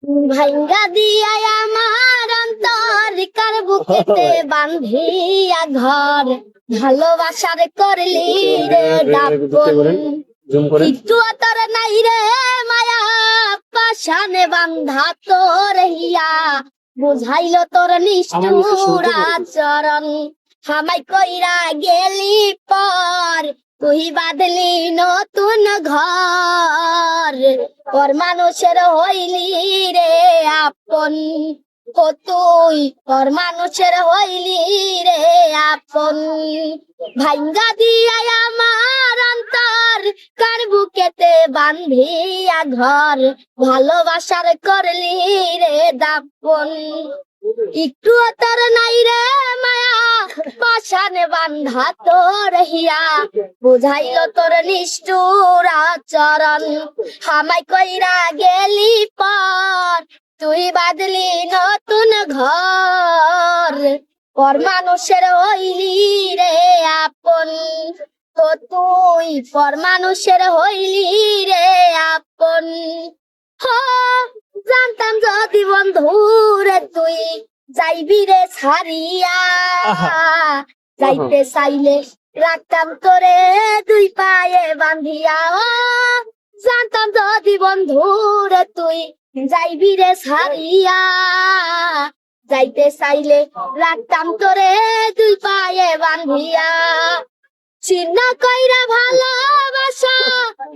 ভাঙ্গা দিয়া আমার অন্তর কার বুকেতে বান্ধিয়া ঘর ভালোবাসার করলি রে দাপন একটু তোর নাই রে মায়া পাশানে বান্ধা তোর হিয়া বুঝাইল তোর নিষ্ঠুর আচরণ হামাই কইরা গেলি পর তুই বাঁধলি নতুন ঘর পর মানুষের হইলি রে আপন ও তুই পর মানুষের হইলি রে আপন ভাঙ্গা দিয়া আমার অন্তর কার বুকেতে বান্ধিয়া ঘর ভালোবাসার করলি রে দাপন একটু তোর নাই রে মায়া পাশানে বান্ধা তোর হিয়া বুঝাইল তোর নিষ্ঠুর আচরণ হামাই কইরা গেলি পর তুই বাঁধলি নতুন ঘর পর মানুষের হইলি রে আপন তো তুই পর মানুষের হইলি রে আপন হো জানতাম যদি বন্ধুরে তুই যাইবি রে ছাড়িয়া যাইতে চাইলে রাখতাম তোরে দুই পায়ে বান্ধিয়া ও জানতাম যদি বন্ধুরে তুই যাইবি রে ছাড়িয়া যাইতে চাইলে রাখতাম তোরে দুই পায়ে বান্ধিয়া চিহ্ন কইরা ভালোবাসা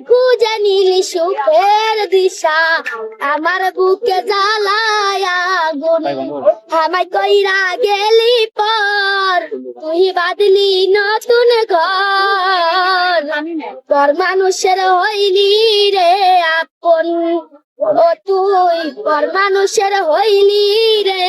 খুঁজে নিলি সুখের দিশা আমার বুকে জ্বালায়া আগুন আমায় কইরা গেলি পর তুই বাঁধলি নতুন ঘর পর মানুষের হইলি রে আপন ও তুই পর মানুষের হইলি রে